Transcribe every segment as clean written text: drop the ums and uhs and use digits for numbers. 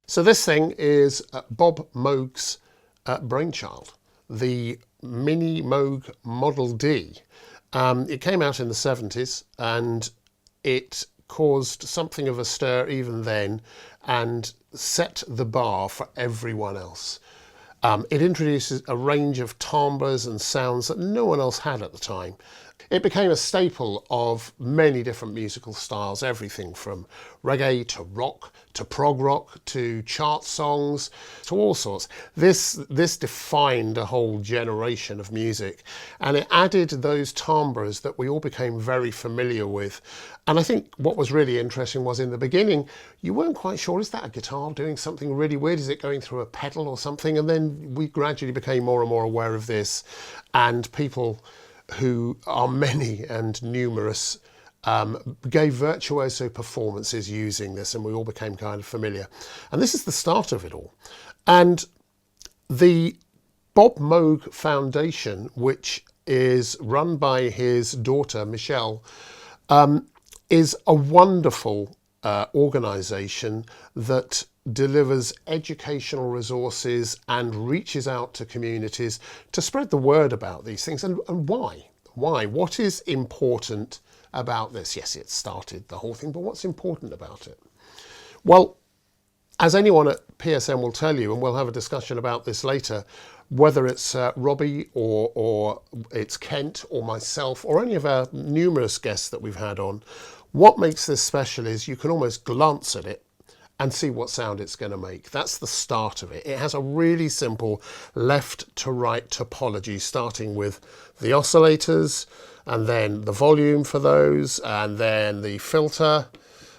So this thing is Bob Moog's brainchild, the Minimoog Model D. It came out in the 70s and it caused something of a stir even then and set the bar for everyone else. It introduces a range of timbres and sounds that no one else had at the time. It became a staple of many different musical styles, everything from reggae to rock, to prog rock, to chart songs, to all sorts. This defined a whole generation of music, and it added those timbres that we all became very familiar with. And I think what was really interesting was in the beginning, you weren't quite sure, is that a guitar doing something really weird? Is it going through a pedal or something? And then we gradually became more and more aware of this, and people who are many and numerous gave virtuoso performances using this, and we all became kind of familiar. And this is the start of it all. And the Bob Moog Foundation, which is run by his daughter Michelle, is a wonderful organisation that delivers educational resources and reaches out to communities to spread the word about these things. And why? What is important about this? Yes, it started the whole thing, but what's important about it? Well, as anyone at PSM will tell you, and we'll have a discussion about this later, whether it's Robbie or it's Kent or myself or any of our numerous guests that we've had on, what makes this special is you can almost glance at it and see what sound it's going to make. That's the start of it. It has a really simple left to right topology, starting with the oscillators and then the volume for those, and then the filter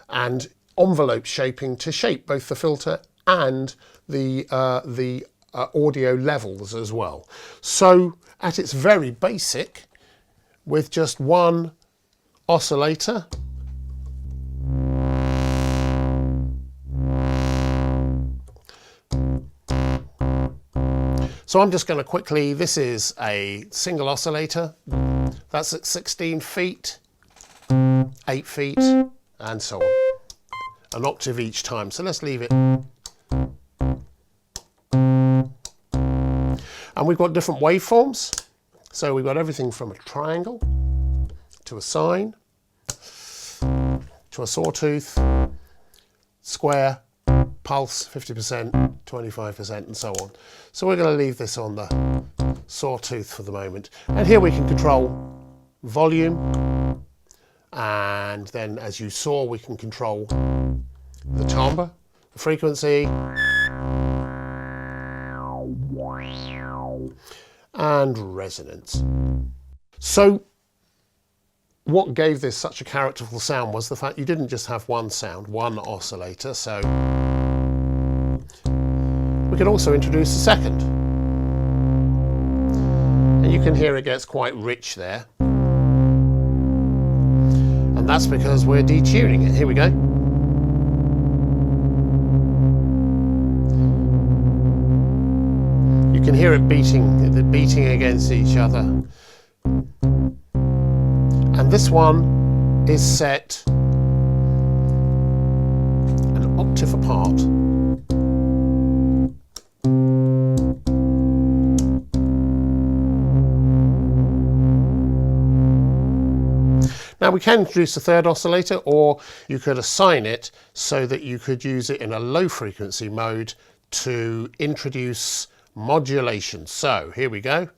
and envelope shaping to shape both the filter and the audio levels as well. So at its very basic, with just one oscillator, so I'm just going to quickly, this is a single oscillator, that's at 16 feet, 8 feet, and so on. An octave each time, so let's leave it. And we've got different waveforms. So we've got everything from a triangle, to a sine, to a sawtooth, square, pulse, 50%, 25%, and so on. So we're going to leave this on the sawtooth for the moment. And here we can control volume. And then, as you saw, we can control the timbre, the frequency, and resonance. So what gave this such a characterful sound was the fact you didn't just have one sound, one oscillator, so we could also introduce a second. And you can hear it gets quite rich there. And that's because we're detuning it. Here we go. You can hear it beating against each other. And this one is set an octave apart. Now we can introduce a third oscillator, or you could assign it so that you could use it in a low frequency mode to introduce modulation. So here we go.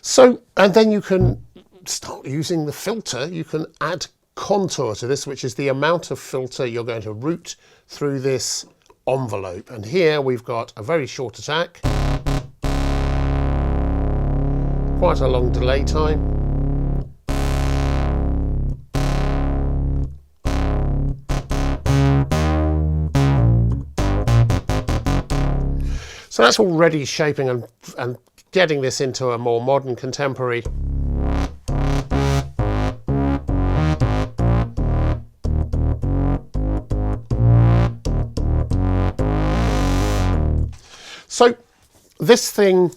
So, and then you can start using the filter. You can add contour to this, which is the amount of filter you're going to route through this envelope. And here we've got a very short attack, quite a long delay time, so that's already shaping and getting this into a more modern contemporary So this thing,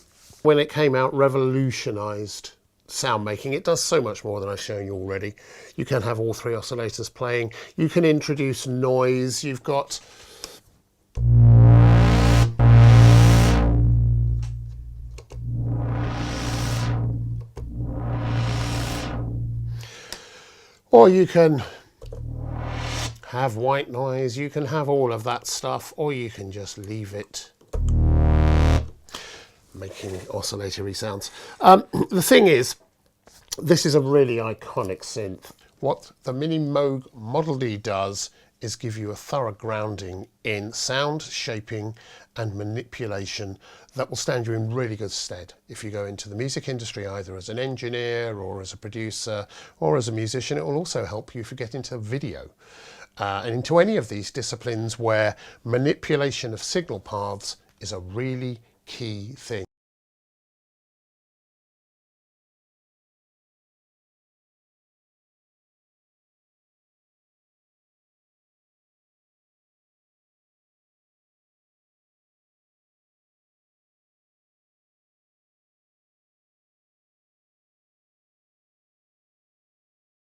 when it came out, revolutionized sound making. It does so much more than I've shown you already. You can have all 3 oscillators playing. You can introduce noise. You've got or you can have white noise, you can have all of that stuff, or you can just leave it making oscillatory sounds. The thing is, this is a really iconic synth. What the Minimoog Model D does is give you a thorough grounding in sound, shaping and manipulation that will stand you in really good stead if you go into the music industry, either as an engineer or as a producer or as a musician. It will also help you if you get into video and into any of these disciplines where manipulation of signal paths is a really key thing.